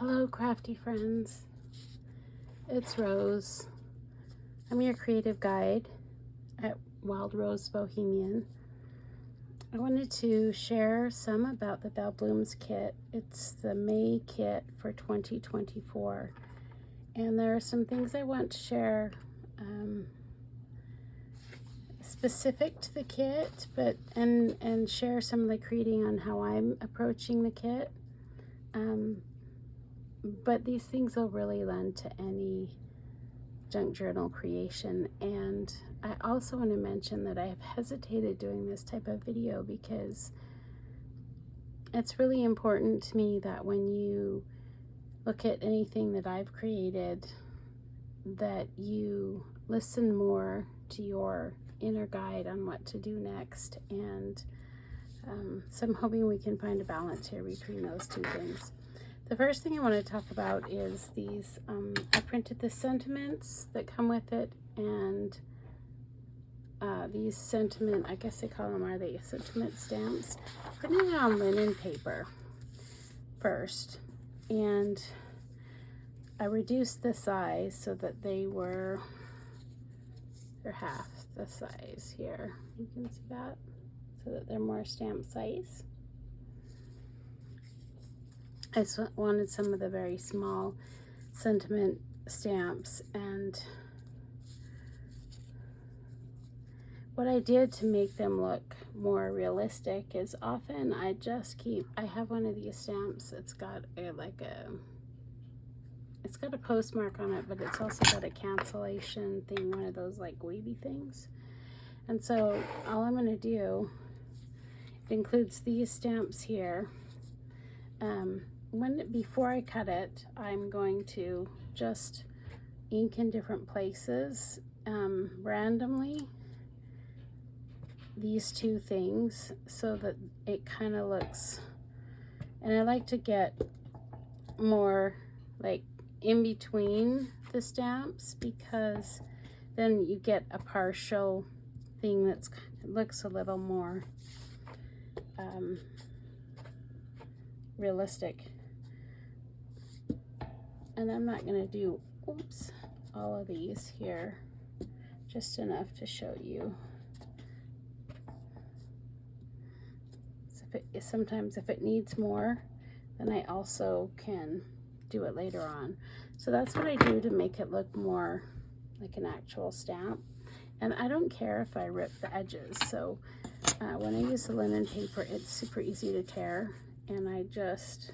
Hello crafty friends, it's Rose. I'm your creative guide at Wildrosebohemian. I wanted to share some about the Belle Blooms kit. It's the May kit for 2024, and there are some things I want to share specific to the kit, but and share some of the creating on how I'm approaching the kit. But these things will really lend to any junk journal creation. And I also want to mention that I have hesitated doing this type of video because it's really important to me that when you look at anything that I've created, that you listen more to your inner guide on what to do next. And so I'm hoping we can find a balance here between those two things. The first thing I want to talk about is these, I printed the sentiments that come with it, and these sentiment, I guess they call them, are they sentiment stamps? Printed it on linen paper first, and I reduced the size so that they're half the size here. You can see that, so that they're more stamp size. I just wanted some of the very small sentiment stamps, and what I did to make them look more realistic is often I have one of these stamps. It's got it's got a postmark on it, but it's also got a cancellation thing, one of those like wavy things. And so all I'm going to do, it includes these stamps here. Before I cut it, I'm going to just ink in different places randomly these two things so that it kind of looks, and I like to get more like in between the stamps, because then you get a partial thing that looks a little more realistic. And I'm not going to do, all of these here, just enough to show you. So sometimes if it needs more, then I also can do it later on. So that's what I do to make it look more like an actual stamp. And I don't care if I rip the edges. So when I use the linen paper, it's super easy to tear, and I just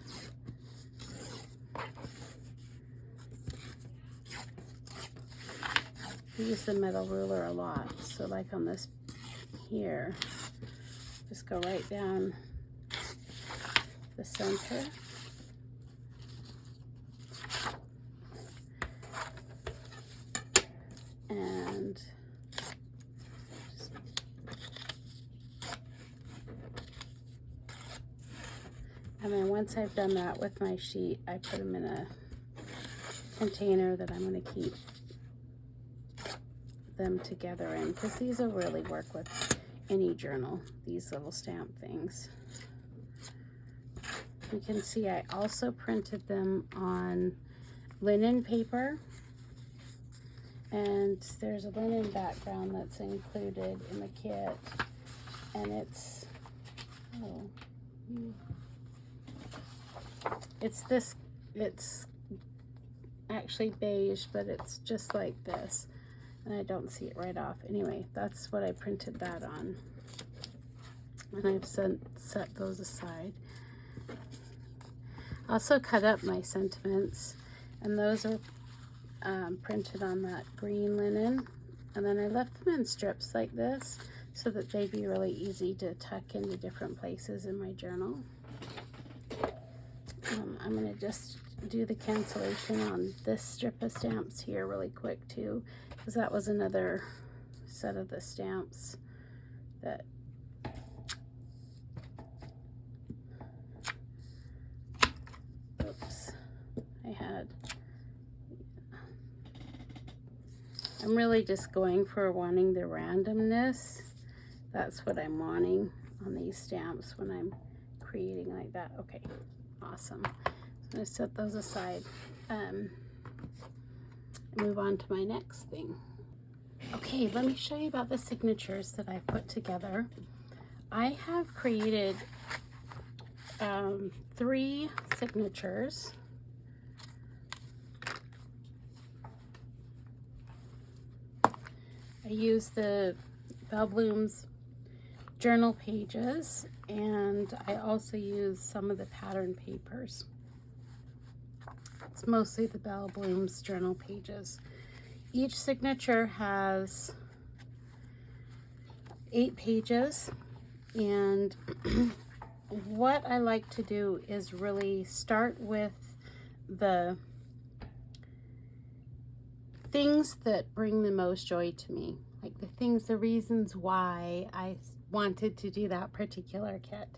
use the metal ruler a lot. So like on this here, just go right down the center. And then once I've done that with my sheet, I put them in a container that I'm going to keep them together in, because these will really work with any journal, these little stamp things. You can see I also printed them on linen paper, and there's a linen background that's included in the kit, and it's it's actually beige, but it's just like this, and I don't see it right off. Anyway, that's what I printed that on, and I've set those aside. I also cut up my sentiments, and those are printed on that green linen, and then I left them in strips like this so that they'd be really easy to tuck into different places in my journal. I'm going to just do the cancellation on this strip of stamps here really quick too, because that was another set of the stamps that I had. I'm really just going for wanting the randomness. That's what I'm wanting on these stamps when I'm creating like that. Okay, awesome. going to set those aside. Move on to my next thing. Okay, let me show you about the signatures that I put together. I have created 3 signatures. I use the Belle Blooms journal pages, and I also use some of the pattern papers. It's mostly the Belle Blooms journal pages. Each signature has 8 pages, and what I like to do is really start with the things that bring the most joy to me, like the reasons why I wanted to do that particular kit.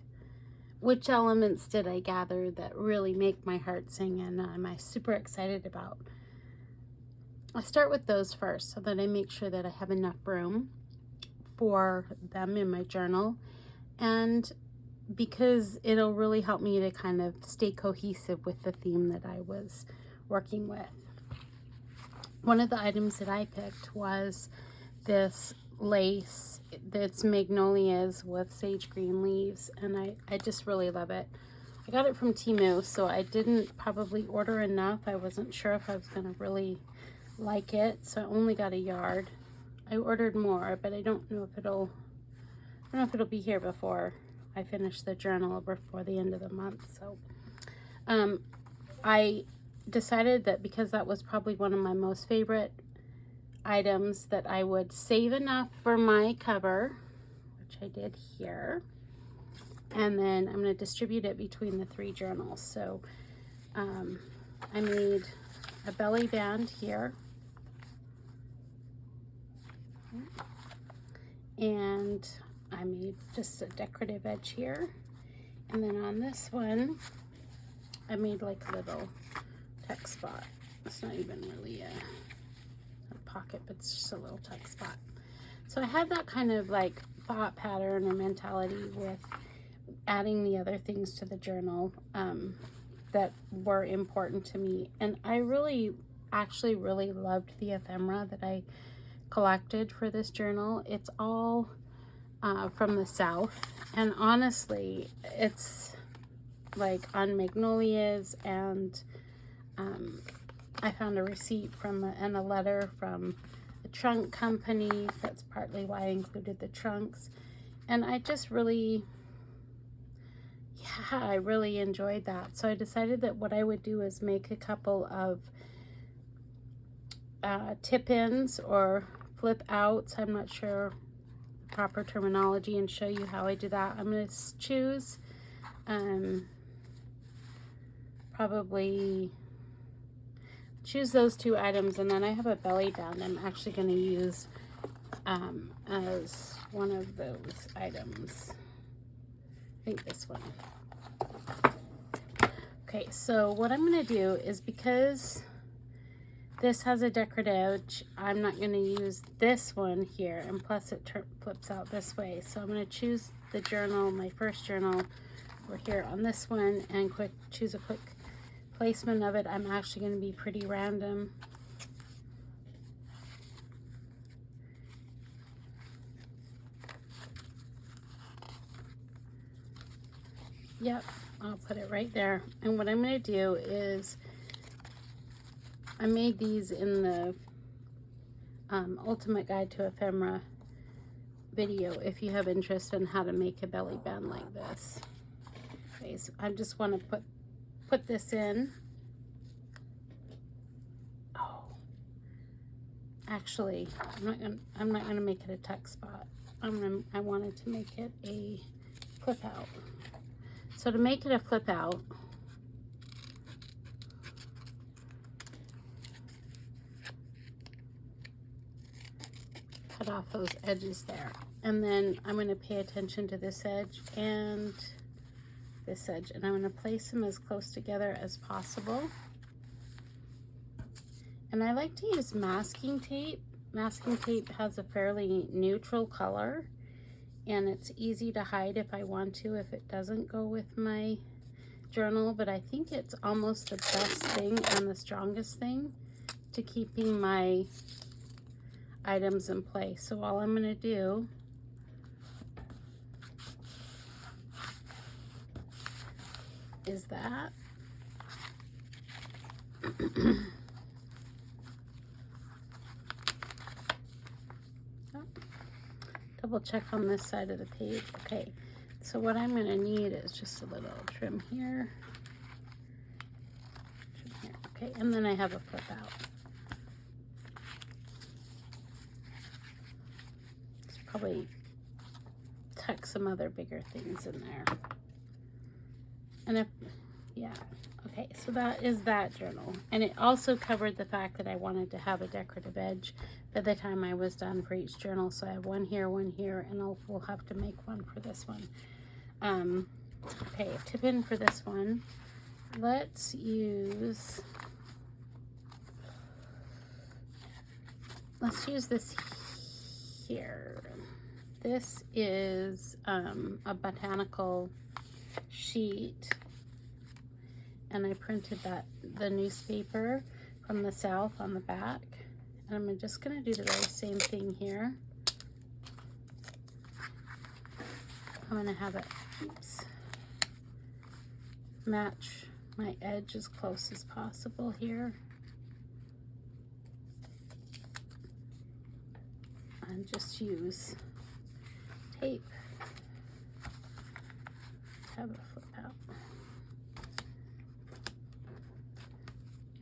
Which elements did I gather that really make my heart sing and am I super excited about? I start with those first so that I make sure that I have enough room for them in my journal, and because it'll really help me to kind of stay cohesive with the theme that I was working with. One of the items that I picked was this lace that's magnolias with sage green leaves, and I just really love it. I got it from Temu, so I didn't probably order enough. I wasn't sure if I was going to really like it, so I only got a yard. I ordered more, but I don't know if it'll be here before I finish the journal, before the end of the month. So I decided that because that was probably one of my most favorite items, that I would save enough for my cover, which I did here, and then I'm going to distribute it between the 3 journals. So I made a belly band here, and I made just a decorative edge here, and then on this one I made like a little text spot. It's not even really a pocket, but it's just a little text spot. So I had that kind of like thought pattern or mentality with adding the other things to the journal that were important to me. And I actually really loved the ephemera that I collected for this journal. It's all from the South, and honestly it's like on magnolias, and I found a receipt and a letter from a trunk company. That's partly why I included the trunks. And I just really, I really enjoyed that. So I decided that what I would do is make a couple of tip-ins or flip outs. I'm not sure proper terminology, and show you how I do that. I'm going to choose probably choose those 2 items, and then I have a belly band I'm actually going to use as one of those items. I think this one. Okay, so what I'm going to do is, because this has a decorative edge, I'm not going to use this one here, and plus it flips out this way. So I'm going to choose the journal, my first journal, over here on this one, and choose a quick placement of it. I'm actually going to be pretty random. Yep, I'll put it right there. And what I'm going to do is, I made these in the Ultimate Guide to Ephemera video if you have interest in how to make a belly band like this. Okay, so I just want to put this in. Oh, actually, I'm not gonna make it a tuck spot. I wanted to make it a flip out. So to make it a flip out, cut off those edges there, and then I'm going to pay attention to this edge and this edge, and I'm going to place them as close together as possible. And I like to use masking tape. Masking tape has a fairly neutral color, and it's easy to hide if I want to, if it doesn't go with my journal, but I think it's almost the best thing and the strongest thing to keeping my items in place. So all I'm going to do is that. Double check on this side of the page. Okay, so what I'm going to need is just a little trim here. Trim here. Okay, and then I have a flip out. Let's probably tuck some other bigger things in there. And if, yeah, okay, so that is that journal. And it also covered the fact that I wanted to have a decorative edge by the time I was done for each journal. So I have one here, and we'll have to make one for this one. Okay, tip in for this one. Let's use this here. This is a botanical sheet, and I printed the newspaper from the South on the back, and I'm just going to do the very same thing here. I'm going to have it match my edge as close as possible here, and just use tape to have it flip out.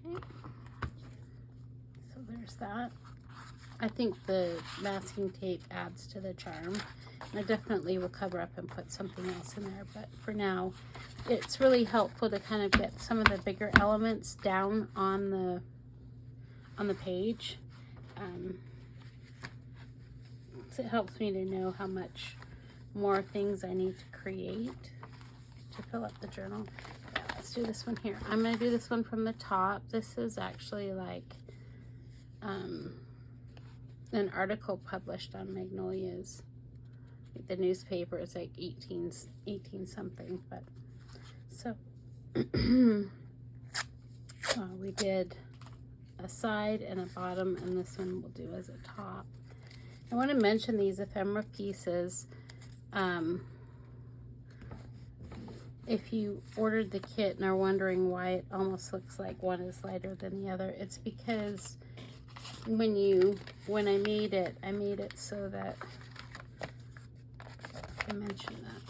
Okay, so there's that. I think the masking tape adds to the charm. I definitely will cover up and put something else in there, but for now it's really helpful to kind of get some of the bigger elements down on the page. So it helps me to know how much more things I need to create to fill up the journal. Yeah, let's do this one here. I'm going to do this one from the top. This is actually like an article published on Magnolia's. The newspaper is like 18 something, but so we did a side and a bottom, and this one we'll do as a top. I want to mention these ephemera pieces. If you ordered the kit and are wondering why it almost looks like one is lighter than the other, it's because when I made it so that I mentioned that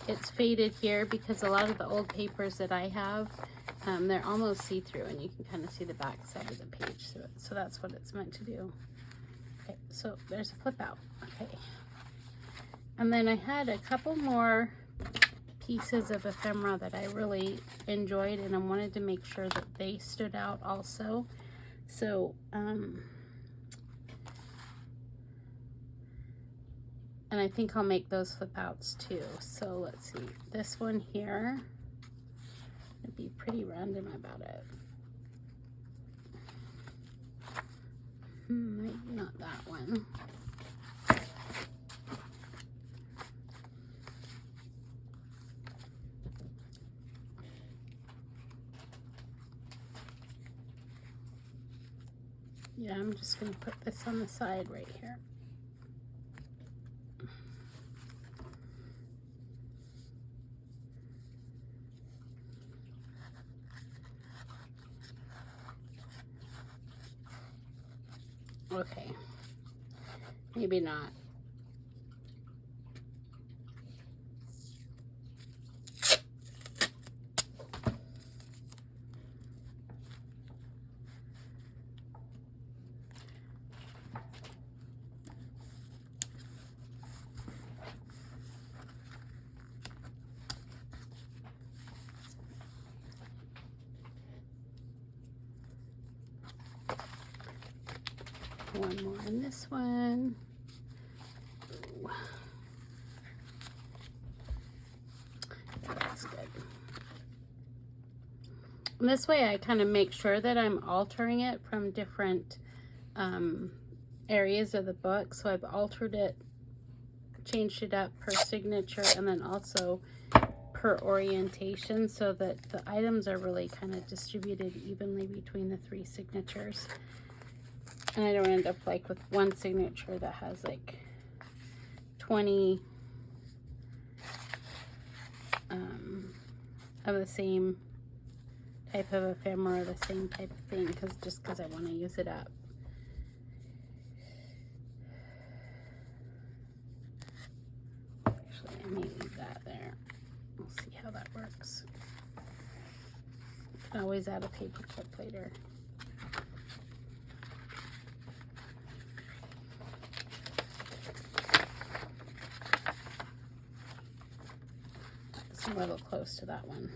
it's faded here, because a lot of the old papers that I have, they're almost see-through, and you can kind of see the back side of the page through it. So that's what it's meant to do. Okay, so there's a flip out. Okay, and then I had a couple more pieces of ephemera that I really enjoyed, and I wanted to make sure that they stood out also. So and I think I'll make those flip outs too. So let's see, this one here, I'd be pretty random about it. Maybe not that one. Yeah, I'm just going to put this on the side right here. Okay, maybe not. One more in this one. Ooh. That's good. And this way I kind of make sure that I'm altering it from different areas of the book. So I've altered it changed it up per signature and then also per orientation, so that the items are really kind of distributed evenly between the 3 signatures. And I don't end up like with one signature that has like 20 of the same type of ephemera, the same type of thing, because I want to use it up. Actually, I may leave that there. We'll see how that works. You can always add a paper clip later. It's a little close to that one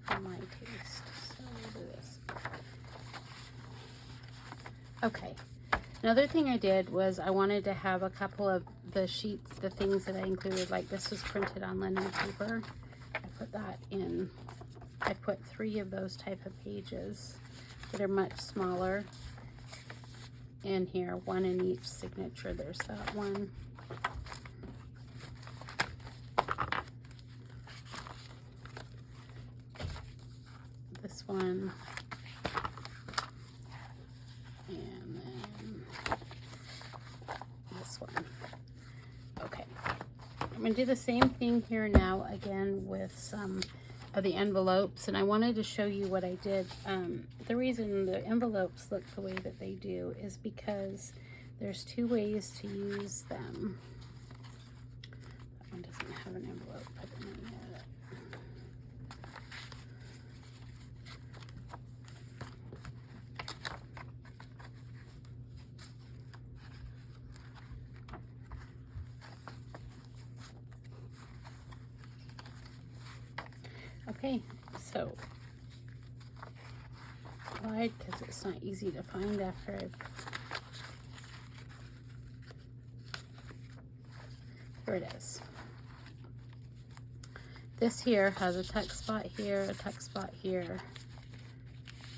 for my taste, so we'll do this. Okay, another thing I did was I wanted to have a couple of the sheets, the things that I included, like this was printed on linen paper. I put that in, I put 3 of those type of pages that are much smaller in here, 1 in each signature. There's that one. This one, and then this one. Okay, I'm going to do the same thing here now again with some of the envelopes, and I wanted to show you what I did. The reason the envelopes look the way that they do is because there's 2 ways to use them. That one doesn't have an envelope put in there. Okay, so wide because it's not easy to find after I've, here it is. This here has a tuck spot here, a tuck spot here,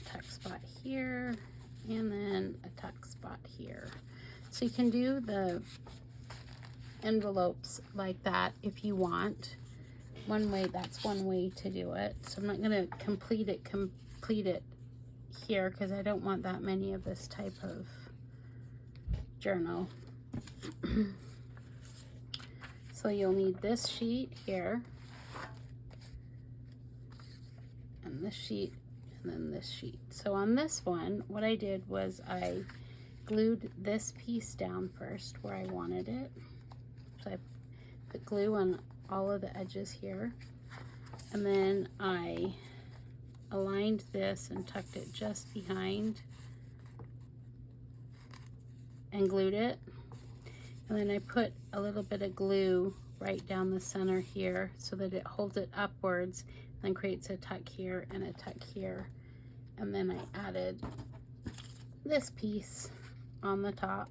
a tuck spot here, and then a tuck spot here. So you can do the envelopes like that if you want. One way, that's one way to do it. So I'm not going to complete it here because I don't want that many of this type of journal. So you'll need this sheet here, and this sheet, and then this sheet. So on this one, what I did was I glued this piece down first where I wanted it. So I put glue on all of the edges here, and then I aligned this and tucked it just behind and glued it, and then I put a little bit of glue right down the center here so that it holds it upwards and then creates a tuck here and a tuck here, and then I added this piece on the top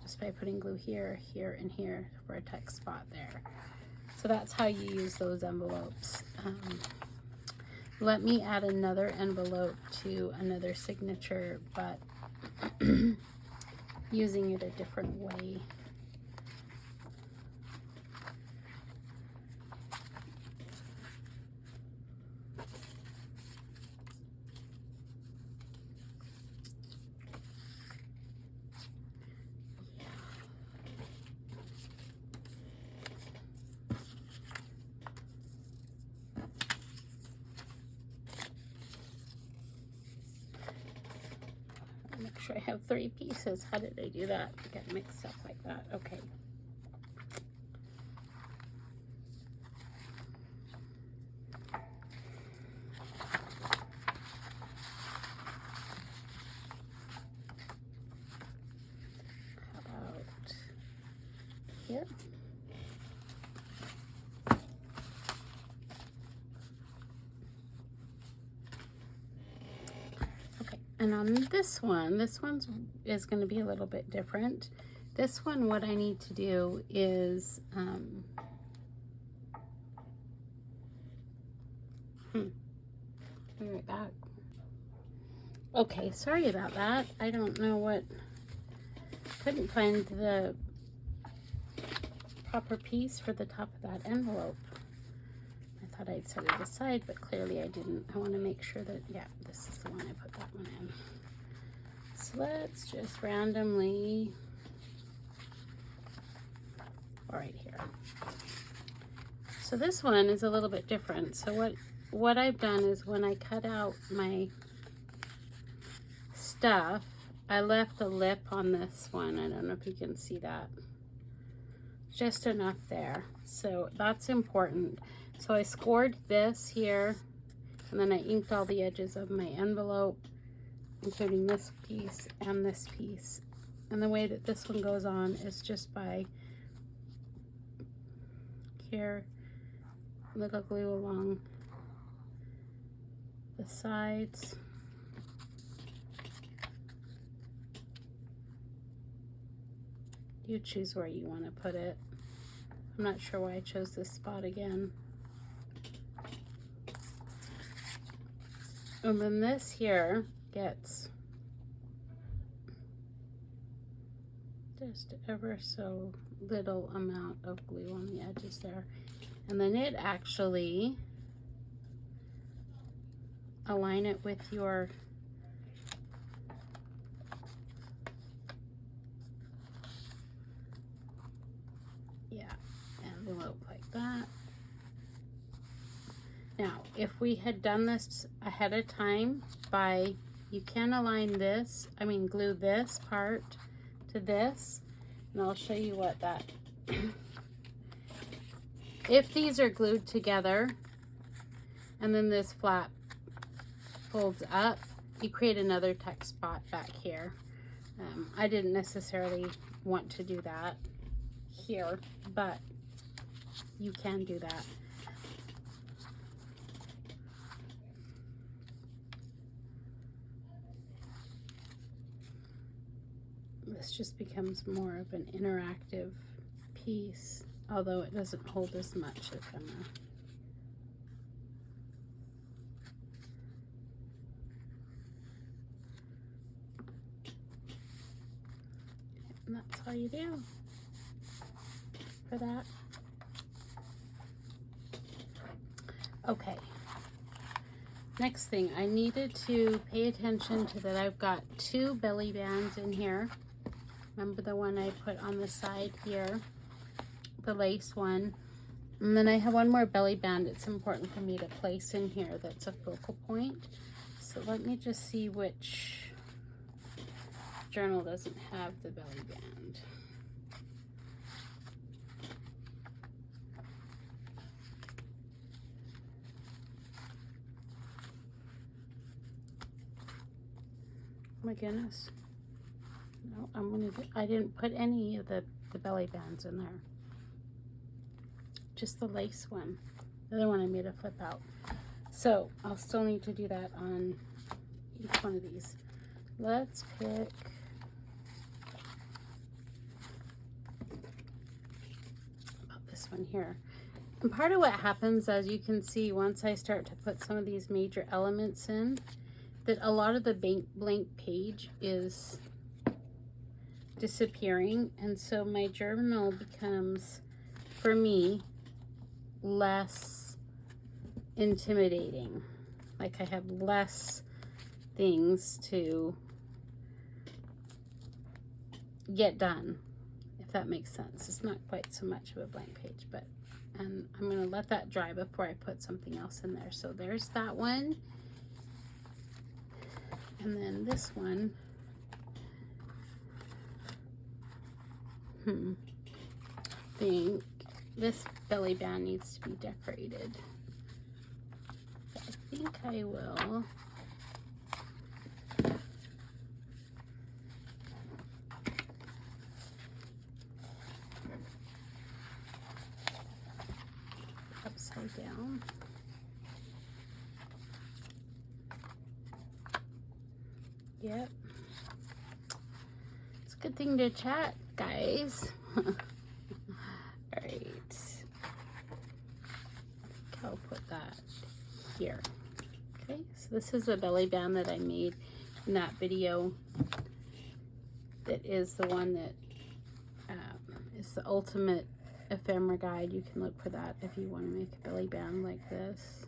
just by putting glue here, here, and here for a tuck spot there. So that's how you use those envelopes. Let me add another envelope to another signature, but using it a different way. Make sure I have 3 pieces. How did I do that? Get mixed up like that. Okay. How about here? And on this one is going to be a little bit different. This one, what I need to do is, be right back. Okay, sorry about that. I don't know what couldn't find the proper piece for the top of that envelope. I thought I'd set it aside, but clearly I didn't. I want to make sure that, yeah, this is the one. I put that one in. So let's just randomly, right here. So this one is a little bit different. So what I've done is when I cut out my stuff, I left a lip on this one. I don't know if you can see that. Just enough there. So that's important. So I scored this here, and then I inked all the edges of my envelope, including this piece and this piece. And the way that this one goes on is just by here, little glue along the sides. You choose where you want to put it. I'm not sure why I chose this spot again. And then this here gets just ever so little amount of glue on the edges there. And then it actually, align it with your envelope like that. Now, if we had done this ahead of time you can align this, glue this part to this, and I'll show you what that, if these are glued together and then this flap folds up, you create another text spot back here. I didn't necessarily want to do that here, but you can do that. This just becomes more of an interactive piece, although it doesn't hold as much ephemera. And that's all you do for that. Okay, next thing, I needed to pay attention to that. I've got 2 belly bands in here. Remember the one I put on the side here, the lace one. And then I have one more belly band it's important for me to place in here that's a focal point. So let me just see which journal doesn't have the belly band. Oh my goodness. No, I didn't put any of the belly bands in there. Just the lace one. The other one I made a flip out. So I'll still need to do that on each one of these. Let's pick this one here. And part of what happens, as you can see, once I start to put some of these major elements in, that a lot of the blank page is disappearing, and so my journal becomes, for me, less intimidating. Like I have less things to get done, if that makes sense. It's not quite so much of a blank page, but and I'm going to let that dry before I put something else in there. So there's that one. And then this one, I think this belly band needs to be decorated. So I think I will upside down. Yep. It's a good thing to chat, guys. Alright. I'll put that here. Okay, so this is a belly band that I made in that video that is the one that is the ultimate ephemera guide. You can look for that if you want to make a belly band like this.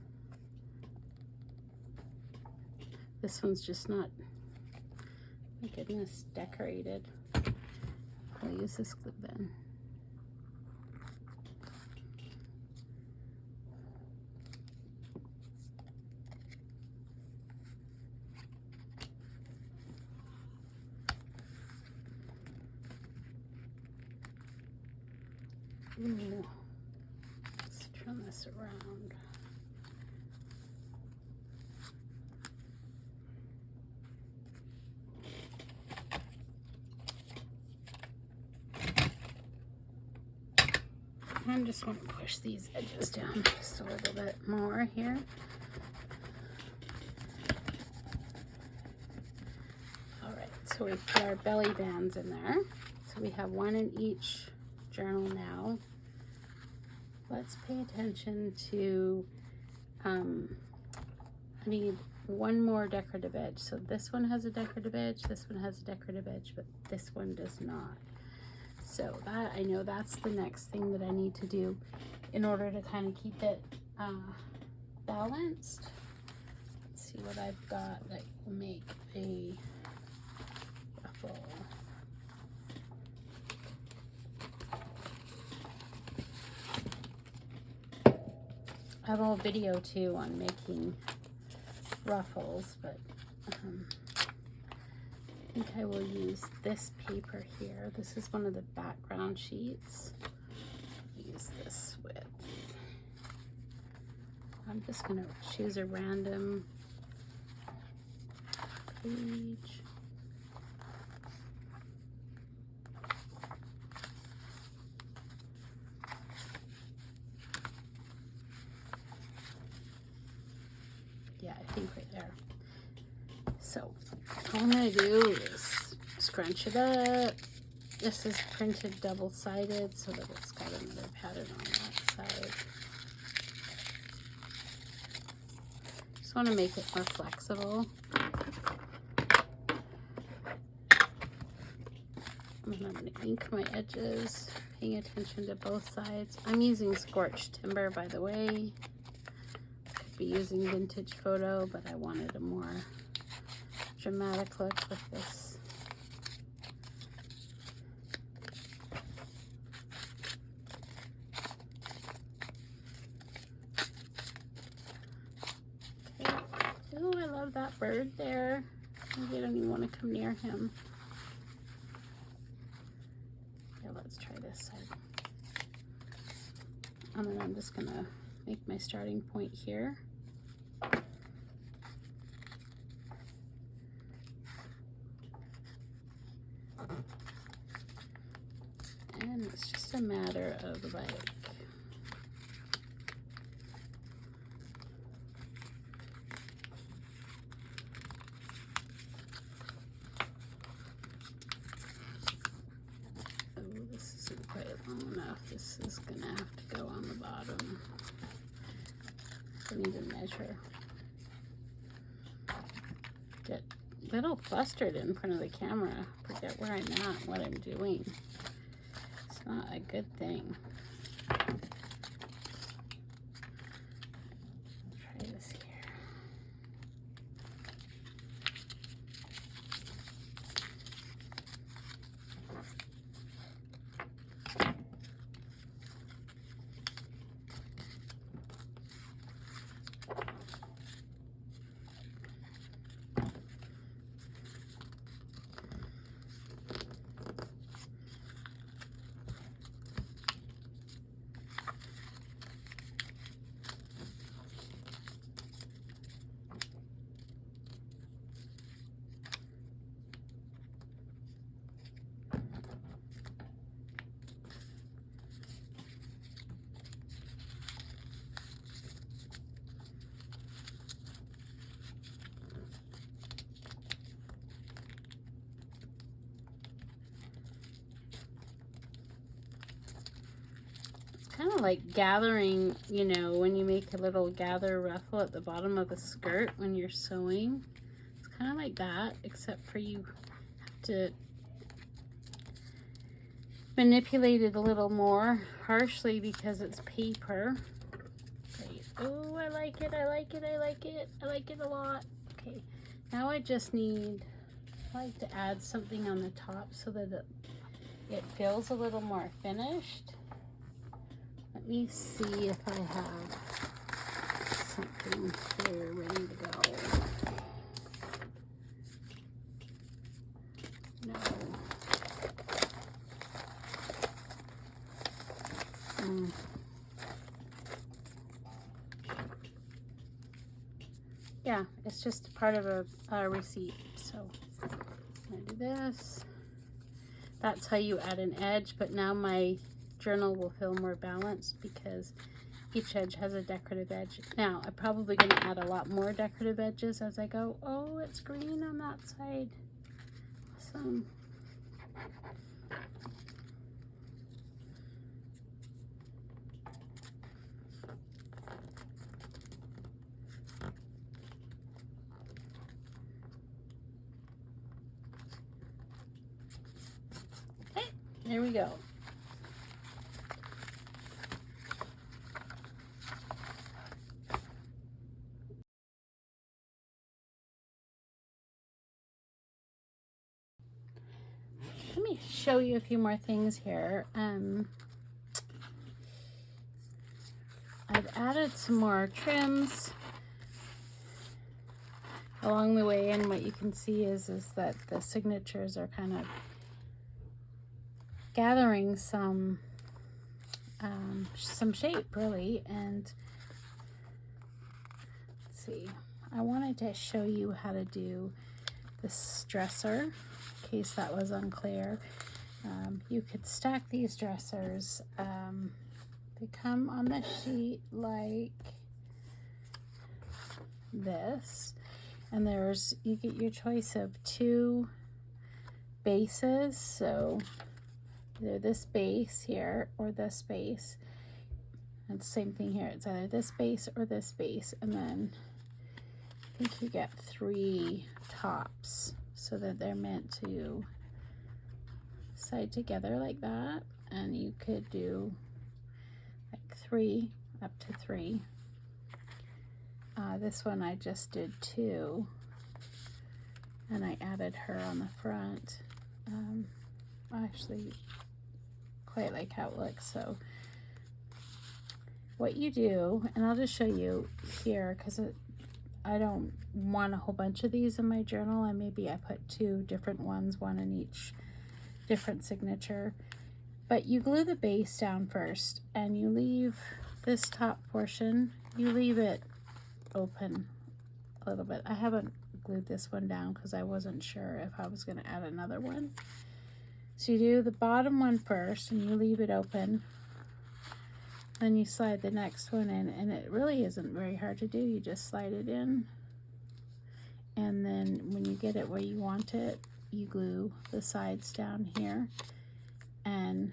This one's just not, my goodness, decorated. I'll use this glue then. Ooh. Let's turn this around. I just want to push these edges down just a little bit more here. All right, so we put our belly bands in there. So we have one in each journal now. Let's pay attention to, I need one more decorative edge. So this one has a decorative edge, this one has a decorative edge, but this one does not. So that, I know that's the next thing that I need to do in order to kind of keep it balanced. Let's see what I've got that will make a ruffle. I have a whole video too on making ruffles, but I think I will use this paper here. This is one of the background sheets. Use this with, I'm just gonna choose a random page. Yeah, I think right there. So all I'm gonna do is scrunch it up. This is printed double-sided so that it's got another pattern on that side. Just want to make it more flexible. And I'm going to ink my edges, paying attention to both sides. I'm using scorched timber, by the way. Could be using vintage photo, but I wanted a more dramatic look with this. Okay. Oh, I love that bird there. Maybe I don't even want to come near him. Okay, let's try this side. And then I'm just gonna make my starting point here. And it's just a matter of like this isn't quite long enough. This is gonna have to go on the bottom. I need to measure. Get a little flustered in front of the camera. Forget where I'm at, what I'm doing. It's not a good thing. Try this here. Kind of like gathering, you know, when you make a little gather ruffle at the bottom of a skirt when you're sewing. It's kind of like that, except for you have to manipulated a little more harshly because it's paper. Great. Oh, I like it, I like it, I like it. I like it a lot. Okay, now I just need, I like to add something on the top so that it feels a little more finished. Let me see if I have something here ready to go. No. Yeah, it's just part of a receipt. So I'm gonna do this. That's how you add an edge, but now my journal will feel more balanced because each edge has a decorative edge. Now, I'm probably gonna add a lot more decorative edges as I go. Oh, it's green on that side. Awesome. Okay, there we go. Let me show you a few more things here. I've added some more trims along the way, and what you can see is that the signatures are kind of gathering some shape, really. And let's see, I wanted to show you how to do this dresser in case that was unclear. You could stack these dressers. They come on the sheet like this, and you get your choice of 2 bases, so either this base here or this base. And same thing here, it's either this base or this base, and then I think you get 3 tops so that they're meant to side together like that. And you could do like 3, up to 3. This one I just did 2, and I added her on the front. I actually quite like how it looks. So what you do, and I'll just show you here because I don't want a whole bunch of these in my journal, and maybe I put 2 different ones, one in each different signature. But you glue the base down first, and you leave this top portion, you leave it open a little bit. I haven't glued this one down because I wasn't sure if I was going to add another one. So you do the bottom one first, and you leave it open. Then you slide the next one in, and it really isn't very hard to do. You just slide it in, and then when you get it where you want it, you glue the sides down here. And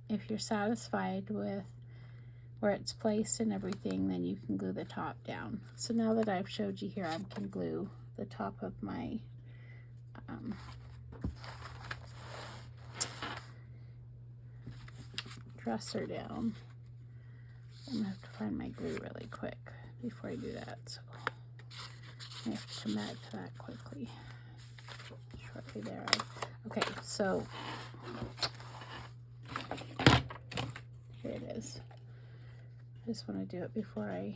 if you're satisfied with where it's placed and everything, then you can glue the top down. So now that I've showed you here, I can glue the top of my dresser down. I'm gonna have to find my glue really quick before I do that, so I have to come back to that quickly. Shortly there. Okay, so here it is. I just want to do it before I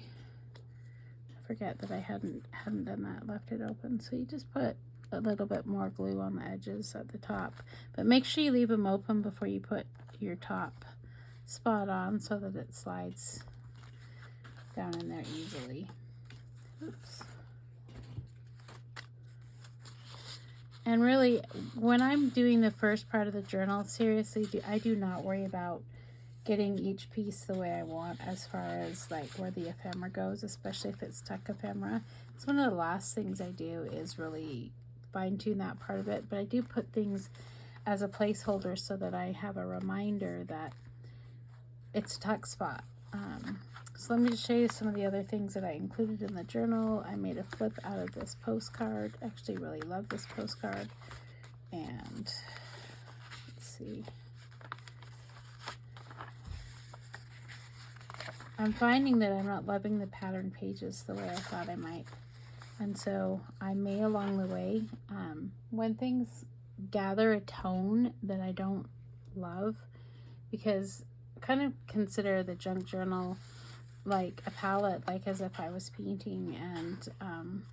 forget that I hadn't done that, left it open. So you just put a little bit more glue on the edges at the top, but make sure you leave them open before you put your top spot on so that it slides down in there easily. Oops. And really, when I'm doing the first part of the journal, seriously, I do not worry about getting each piece the way I want as far as like where the ephemera goes, especially if it's tuck ephemera. It's one of the last things I do is really fine-tune that part of it, but I do put things as a placeholder so that I have a reminder that it's a tuck spot. So let me just show you some of the other things that I included in the journal. I made a flip out of this postcard. Actually really love this postcard. And let's see, I'm finding that I'm not loving the pattern pages the way I thought I might. And so I may along the way, when things gather a tone that I don't love, because I kind of consider the junk journal like a palette, like as if I was painting, and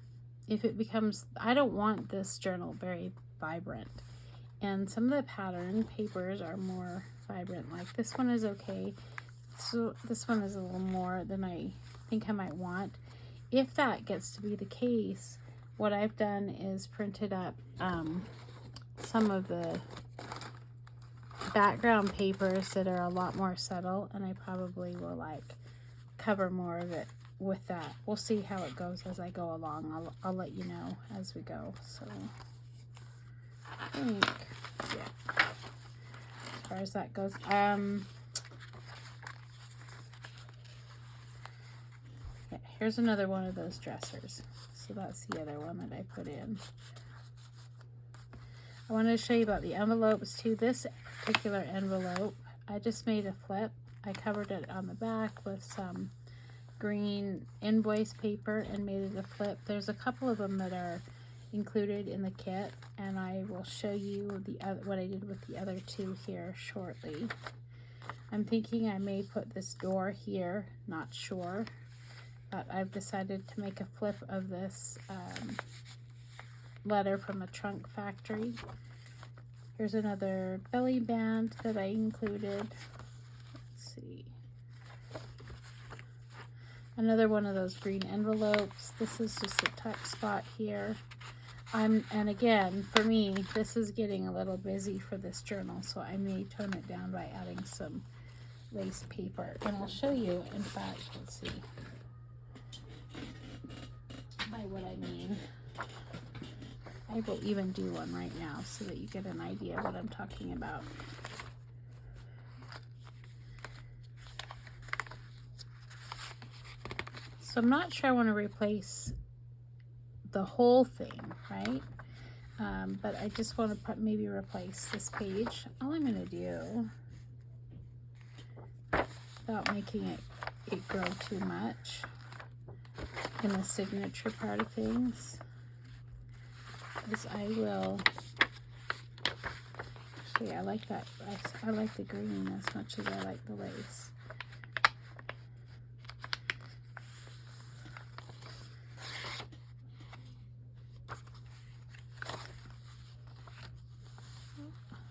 if it becomes, I don't want this journal very vibrant, and some of the pattern papers are more vibrant. Like this one is okay, so this one is a little more than I think I might want. If that gets to be the case, what I've done is printed up some of the background papers that are a lot more subtle, and I probably will like cover more of it with that. We'll see how it goes as I go along. I'll let you know as we go. So I think, yeah, as far as that goes, yeah, here's another one of those dressers. So that's the other one that I put in. I wanted to show you about the envelopes too. This particular envelope, I just made a flip. I covered it on the back with some green invoice paper and made it a flip. There's a couple of them that are included in the kit, and I will show you the other, what I did with the other two here shortly. I'm thinking I may put this door here, not sure, but I've decided to make a flip of this letter from a trunk factory. Here's another belly band that I included. Let's see. Another one of those green envelopes. This is just a tuck spot here. And again, for me, this is getting a little busy for this journal, so I may tone it down by adding some lace paper. And I'll show you, in fact, let's see, by what I mean. I will even do one right now so that you get an idea of what I'm talking about. So I'm not sure I want to replace the whole thing, right? But I just want to maybe replace this page. All I'm going to do, without making it grow too much in the signature part of things, is I will, actually I like that, I like the green as much as I like the lace.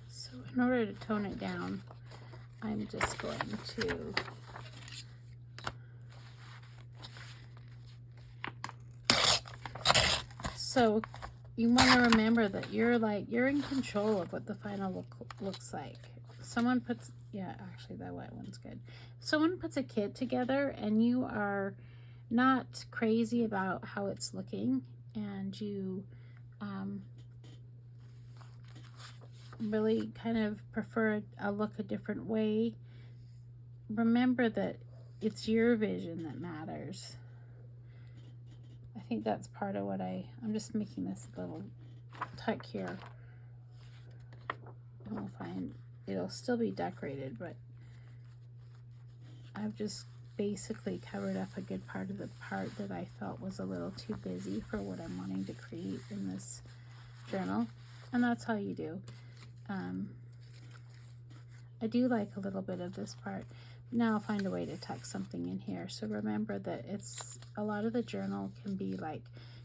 So in order to tone it down, I'm just going to so you want to remember that you're in control of what the final look looks like. Someone puts, yeah, actually that white one's good. Someone puts a kit together and you are not crazy about how it's looking, and you really kind of prefer a look a different way. Remember that it's your vision that matters. I think that's part of what I'm just making this little tuck here. I'll find it'll still be decorated, but I've just basically covered up a good part of the part that I felt was a little too busy for what I'm wanting to create in this journal. And that's how you do. I do like a little bit of this part. Now I'll find a way to tuck something in here. So remember that it's a lot of the journal can be like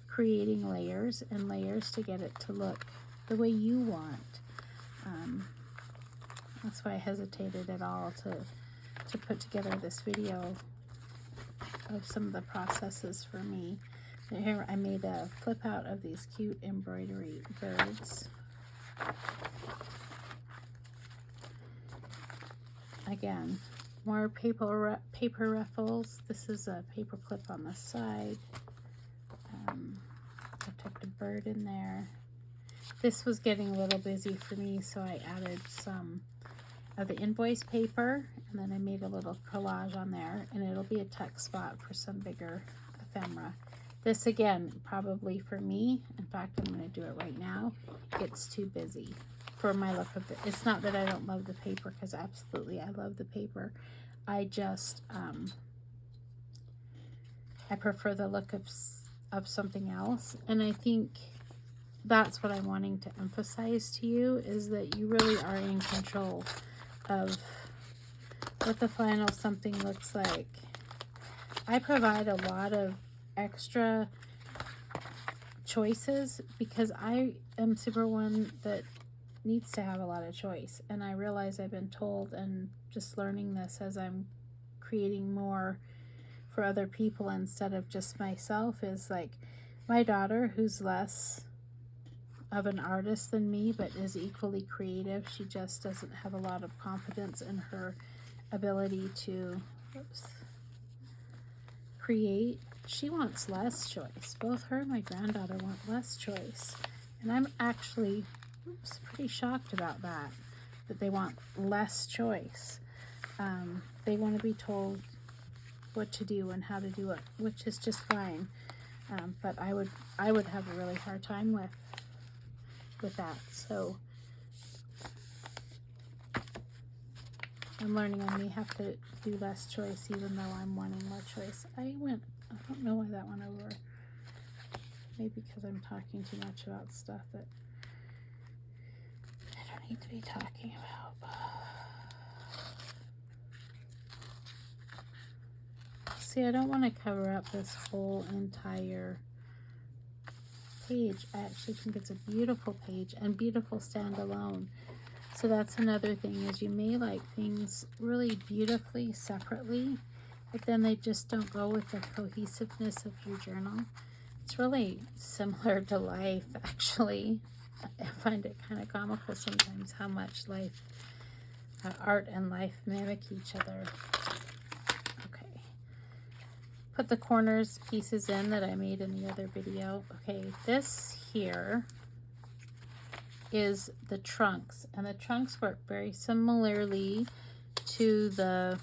creating layers and layers to get it to look the way you want. That's why I hesitated at all to put together this video of some of the processes for me. And here I made a flip out of these cute embroidery birds. Again, more paper ruffles. This is a paper clip on the side. I tucked a bird in there. This was getting a little busy for me, so I added some of the invoice paper, and then I made a little collage on there, and it'll be a tuck spot for some bigger ephemera. This again, probably for me, in fact I'm going to do it right now, it's too busy for my look of it. It's not that I don't love the paper, because absolutely I love the paper. I just I prefer the look of something else. And I think that's what I'm wanting to emphasize to you, is that you really are in control of what the final something looks like. I provide a lot of extra choices because I am super one that needs to have a lot of choice, and I realize I've been told, and just learning this as I'm creating more for other people instead of just myself, is like my daughter, who's less of an artist than me but is equally creative. She just doesn't have a lot of confidence in her ability to create. She wants less choice. Both her and my granddaughter want less choice, and I'm actually pretty shocked about that they want less choice. They want to be told what to do and how to do it, which is just fine, but I would have a really hard time with that. So I'm learning I may have to do less choice, even though I'm wanting more choice. I don't know why that went over. Maybe because I'm talking too much about stuff that I don't need to be talking about. See, I don't want to cover up this whole entire page. I actually think it's a beautiful page and beautiful standalone. So that's another thing, is you may like things really beautifully separately, but then they just don't go with the cohesiveness of your journal. It's really similar to life, actually. I find it kind of comical sometimes how much life, art and life mimic each other. Okay. Put the corners pieces in that I made in the other video. Okay, this here is the trunks, and the trunks work very similarly to the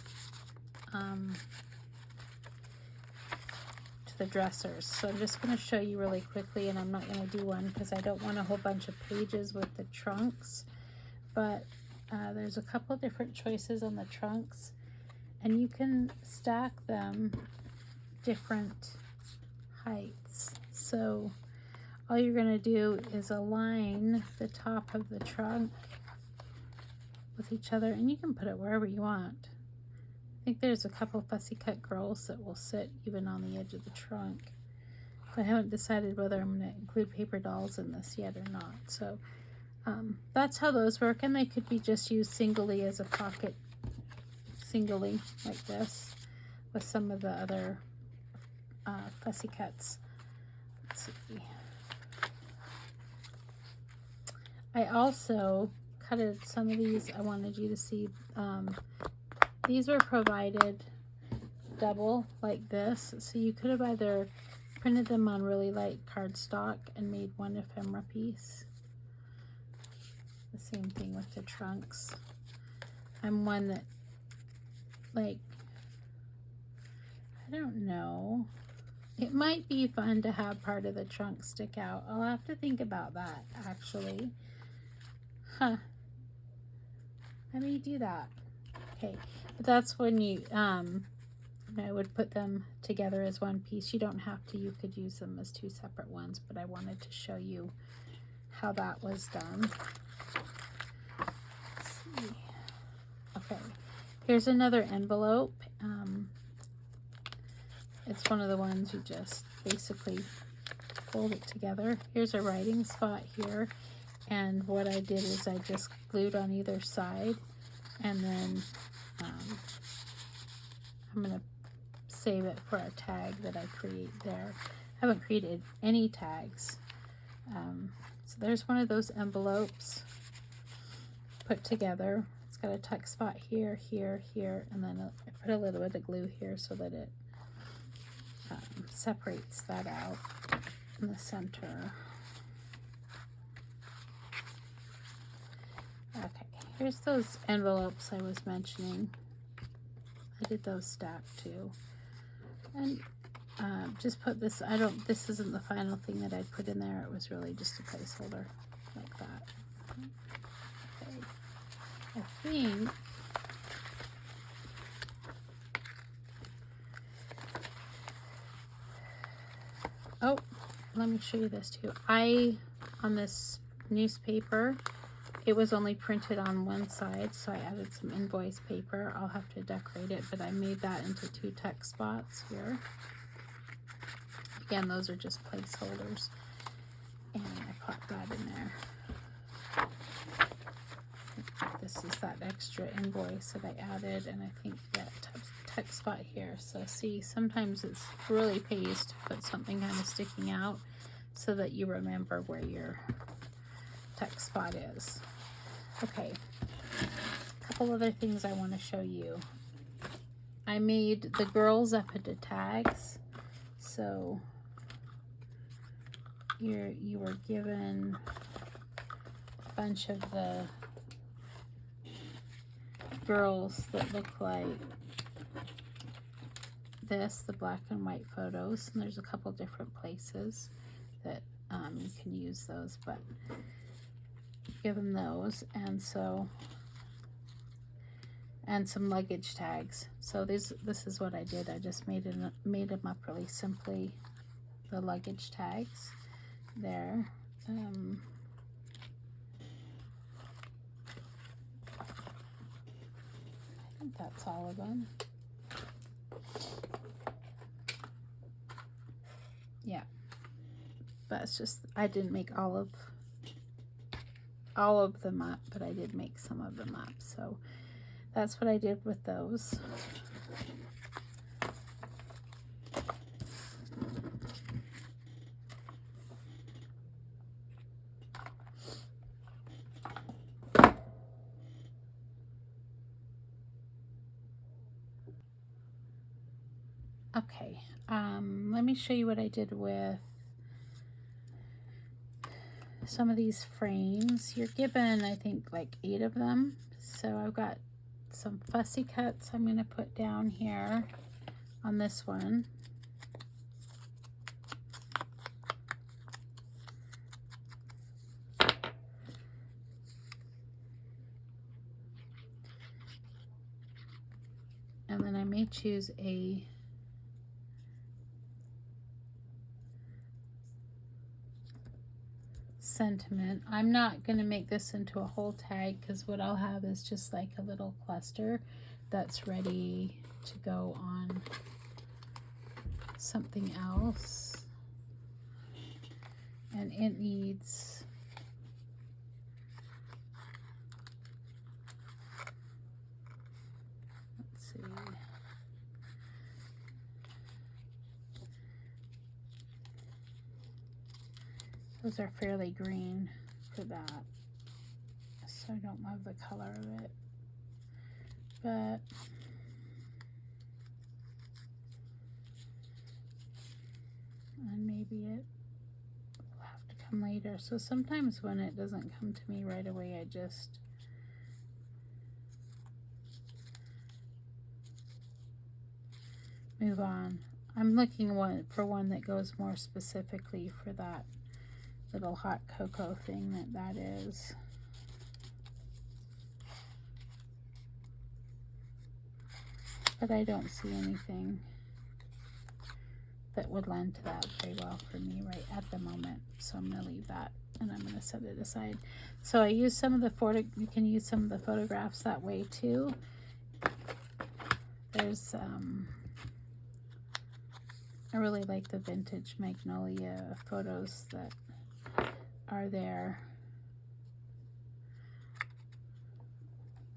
dressers. So I'm just going to show you really quickly, and I'm not going to do one because I don't want a whole bunch of pages with the trunks, but there's a couple different choices on the trunks, and you can stack them different heights. So all you're going to do is align the top of the trunk with each other, and you can put it wherever you want. I think there's a couple fussy cut girls that will sit even on the edge of the trunk. I haven't decided whether I'm going to include paper dolls in this yet or not. So that's how those work, and they could be just used singly as a pocket, singly like this, with some of the other fussy cuts. Let's see. I also cutted some of these. I wanted you to see. These were provided double like this, so you could have either printed them on really light cardstock and made one ephemera piece. The same thing with the trunks. I'm one that, like, I don't know. It might be fun to have part of the trunk stick out. I'll have to think about that, actually. Huh. I may do that. Okay. But that's when you, I would put them together as one piece. You don't have to. You could use them as two separate ones, but I wanted to show you how that was done. Let's see. Okay. Here's another envelope. It's one of the ones you just basically fold it together. Here's a writing spot here, and what I did is I just glued on either side, and then I'm going to save it for a tag that I create there. I haven't created any tags. So there's one of those envelopes put together. It's got a tuck spot here, here, here, and then I put a little bit of glue here so that it separates that out in the center. Okay, here's those envelopes I was mentioning. I did those stacked too. And just put this, this isn't the final thing that I put in there. It was really just a placeholder like that. Okay, I think let me show you this too. On this newspaper, it was only printed on one side, so I added some invoice paper. I'll have to decorate it, but I made that into 2 text spots here. Again, those are just placeholders, and I popped that in there. This is that extra invoice that I added, and I think that text spot here. So see, sometimes it's really pays to put something kind of sticking out so that you remember where your text spot is. Okay, a couple other things I want to show you. I made the girls up into tags, so you were given a bunch of the girls that look like this, the black and white photos, and there's a couple different places that you can use those, but give them those, and some luggage tags. So this is what I did. I just made them up really simply, the luggage tags there. I think that's all of them. Yeah, but it's just, I didn't make all of them up, but I did make some of them up. So that's what I did with those. Okay, let me show you what I did with some of these frames. You're given, I think, like 8 of them. So I've got some fussy cuts I'm going to put down here on this one. And then I may choose a sentiment. I'm not going to make this into a whole tag, because what I'll have is just like a little cluster that's ready to go on something else, and it needs those are fairly green for that, so I don't love the color of it, but and maybe it will have to come later. So sometimes when it doesn't come to me right away, I just move on. I'm looking for one that goes more specifically for that little hot cocoa thing that is. But I don't see anything that would lend to that very well for me right at the moment. So I'm going to leave that, and I'm going to set it aside. So I use some of the you can use some of the photographs that way too. There's I really like the vintage Magnolia photos that are there.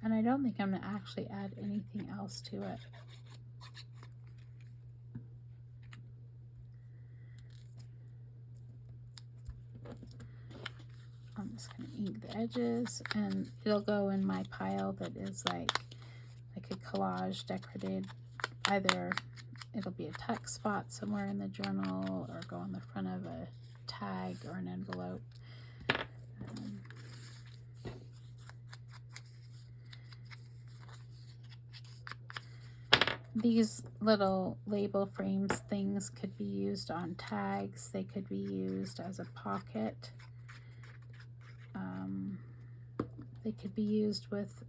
And I don't think I'm going to actually add anything else to it. I'm just going to ink the edges, and it'll go in my pile that is like a collage decorated. Either it'll be a text spot somewhere in the journal, or go on the front of a tag or an envelope. These little label frames things could be used on tags. They could be used as a pocket. They could be used with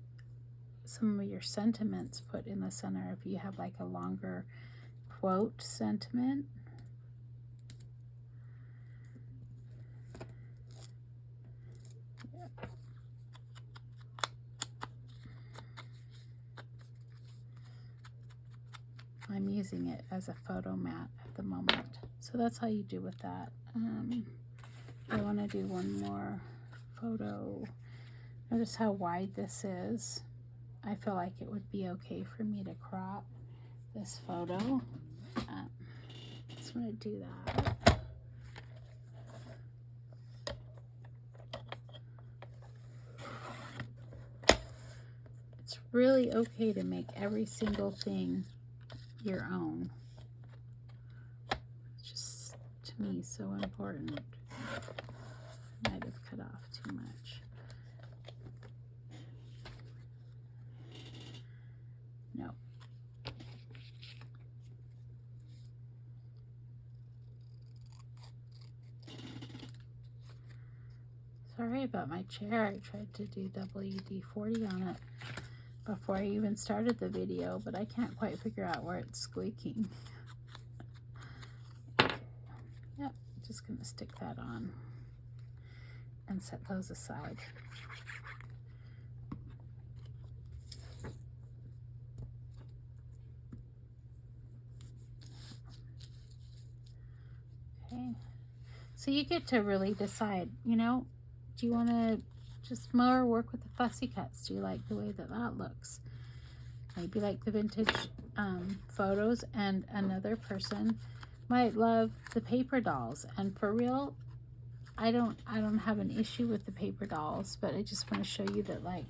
some of your sentiments put in the center if you have like a longer quote sentiment. I'm using it as a photo mat at the moment. So that's how you do with that. I want to do one more photo. Notice how wide this is. I feel like it would be okay for me to crop this photo. Just want to do that. It's really okay to make every single thing your own. It's just, to me, so important. Might have cut off too much. No. Sorry about my chair. I tried to do WD-40 on it before I even started the video, but I can't quite figure out where it's squeaking. Yep, just gonna stick that on and set those aside. Okay, so you get to really decide, you know, do you want to just more work with the fussy cuts? Do you like the way that that looks? Maybe like the vintage photos, and another person might love the paper dolls. And for real, I don't have an issue with the paper dolls, but I just want to show you that, like,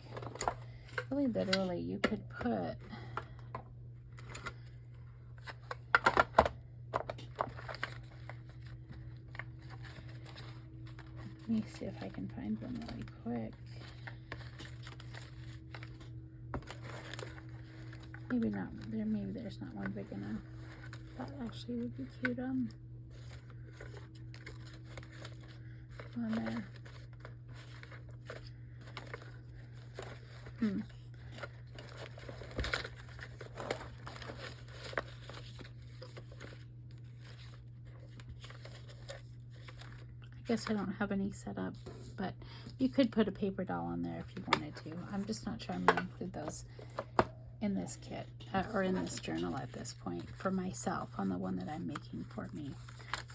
really literally you could put let me see if I can find one really quick. Maybe not there. Maybe there's not one big enough. That actually would be cute. On there. I guess I don't have any set up, but you could put a paper doll on there if you wanted to. I'm just not sure I'm going to include those in this kit or in this journal at this point for myself on the one that I'm making for me.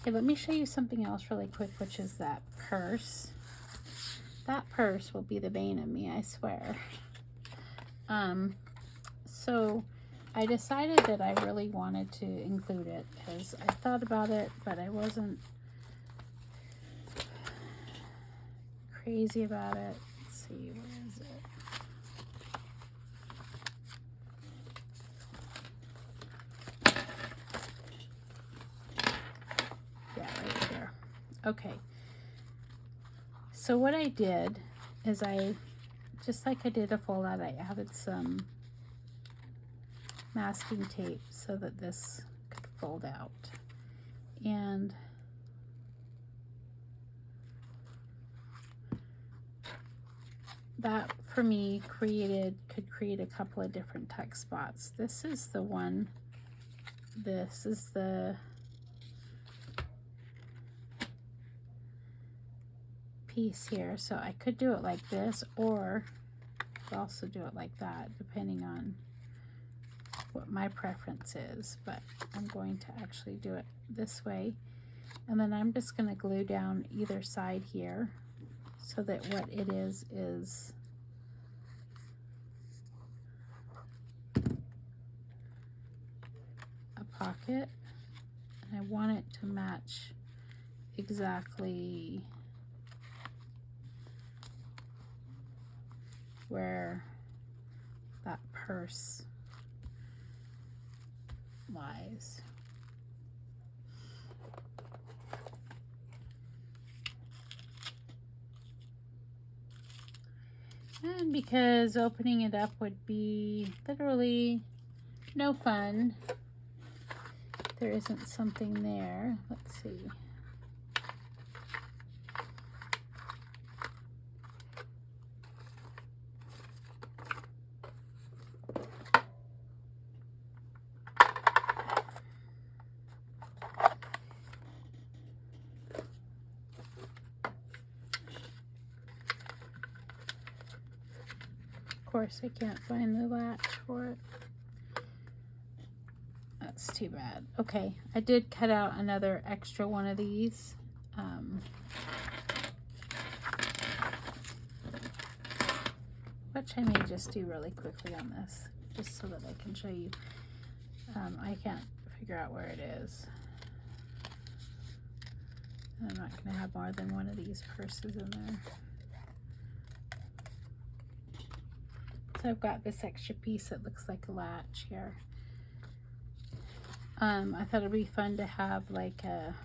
Okay, let me show you something else really quick, which is that purse. That purse will be the bane of me, I swear. So I decided that I really wanted to include it because I thought about it, but I wasn't crazy about it. Let's see, where is it? Yeah, right here. Okay. So what I did is just like I did a fold out, I added some masking tape so that this could fold out. And that for me could create a couple of different tuck spots. This is the one, this is the piece here, so I could do it like this, or I could also do it like that, depending on what my preference is, but I'm going to actually do it this way. And then I'm just going to glue down either side here so that what it is a pocket, and I want it to match exactly where that purse lies. And because opening it up would be literally no fun, there isn't something there. Let's see. Of course, I can't find the latch for it. That's too bad. Okay, I did cut out another extra one of these. Which I may just do really quickly on this, just so that I can show you. I can't figure out where it is. I'm not going to have more than one of these purses in there. So I've got this extra piece that looks like a latch here. I thought it'd be fun to have like a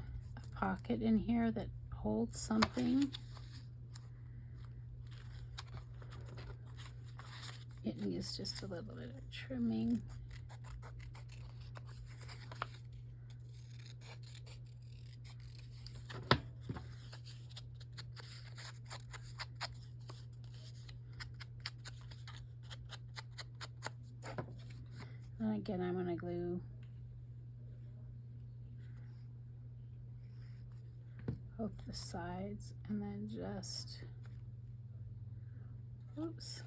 pocket in here that holds something. It needs just a little bit of trimming. And again, I'm going to glue both the sides and then just, oops.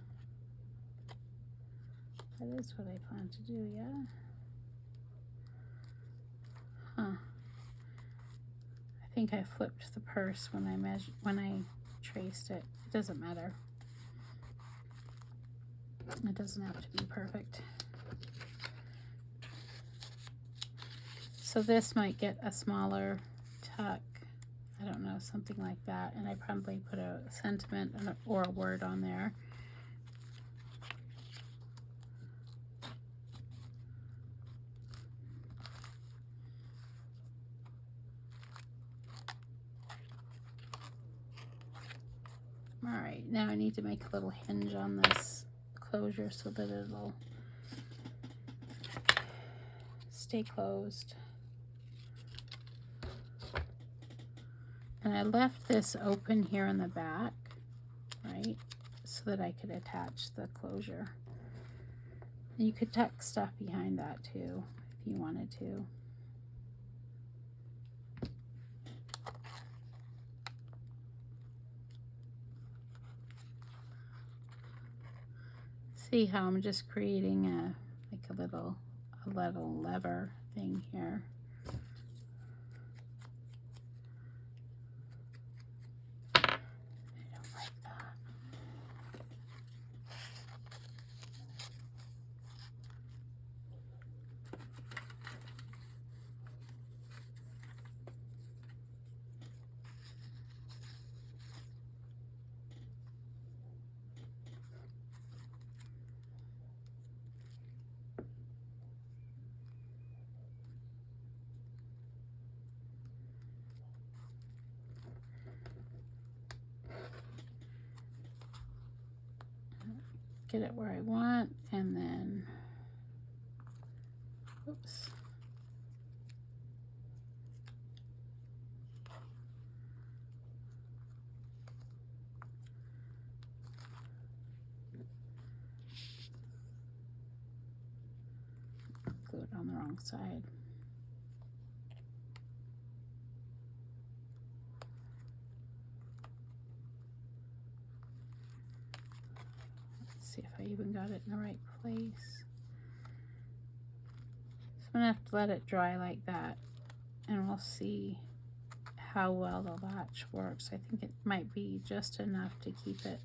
That is what I plan to do, yeah? Huh. I think I flipped the purse when I traced it. It doesn't matter. It doesn't have to be perfect. So this might get a smaller tuck. I don't know, something like that. And I probably put a sentiment or a word on there. All right, now I need to make a little hinge on this closure so that it'll stay closed. And I left this open here in the back, right, so that I could attach the closure. And you could tuck stuff behind that too, if you wanted to. See how I'm just creating a little lever thing here. Get it where I want, and then, oops. Glue it on the wrong side. See if I even got it in the right place. So I'm gonna have to let it dry like that, and we'll see how well the latch works. I think it might be just enough to keep it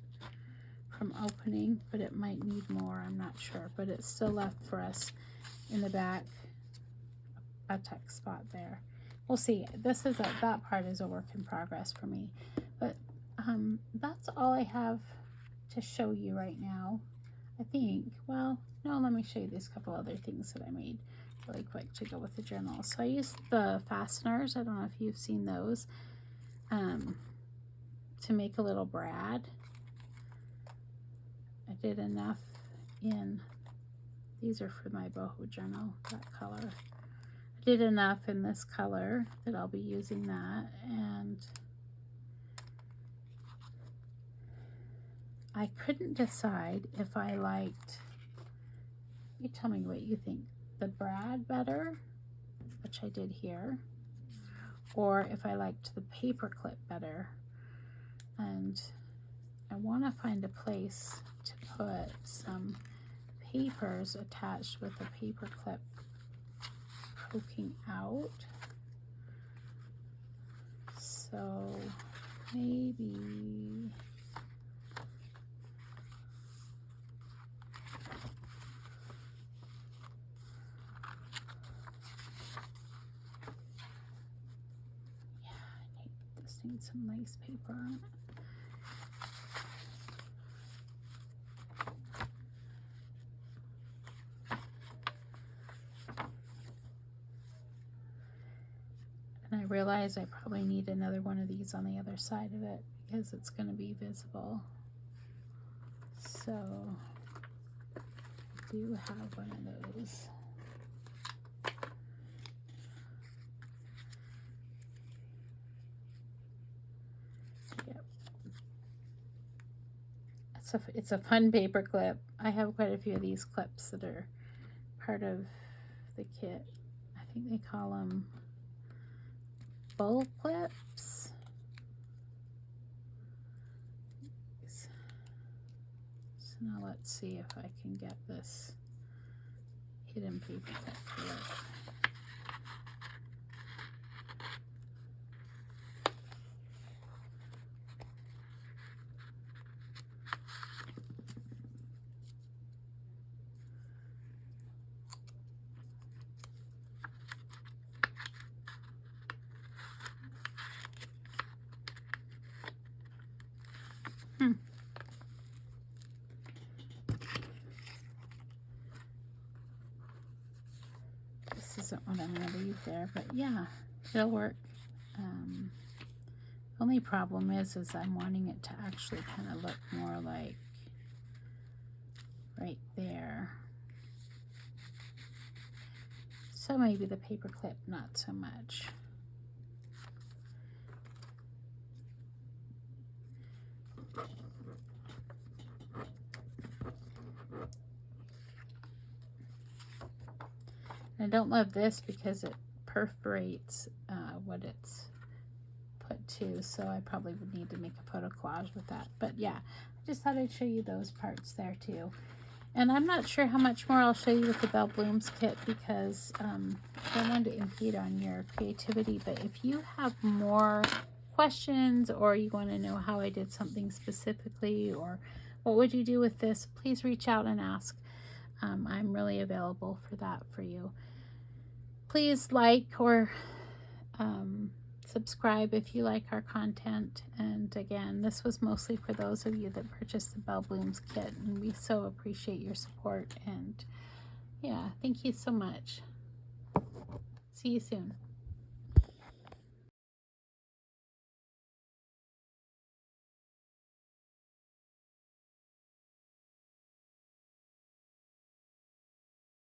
from opening, but it might need more, I'm not sure. But it's still left for us in the back a tuck spot there. We'll see. That part is a work in progress for me, but that's all I have to show you right now, I think. Well, no, let me show you these couple other things that I made really quick to go with the journal. So I used the fasteners, I don't know if you've seen those, to make a little brad. I did enough in, these are for my boho journal, that color. I did enough in this color that I'll be using that, and I couldn't decide if I liked, you tell me what you think, the brad better, which I did here, or if I liked the paper clip better. And I want to find a place to put some papers attached with a paper clip poking out. So maybe this needs some nice paper on it. And I realize I probably need another one of these on the other side of it because it's going to be visible. So I do have one of those. Yep. It's a fun paper clip. I have quite a few of these clips that are part of the kit. I think they call them bull clips. So now let's see if I can get this hidden paper clip to work. This isn't what I'm going to leave there, but yeah, it'll work. Only problem is I'm wanting it to actually kind of look more like right there. So maybe the paper clip, not so much. I don't love this because it perforates what it's put to, so I probably would need to make a photo collage with that. But yeah, I just thought I'd show you those parts there too. And I'm not sure how much more I'll show you with the Belle Blooms kit because I don't want to impede on your creativity. But if you have more questions or you want to know how I did something specifically or what would you do with this, please reach out and ask. I'm really available for that for you. Please like or subscribe if you like our content. And again, this was mostly for those of you that purchased the Belle Blooms kit, and we so appreciate your support. And yeah, thank you so much. See you soon.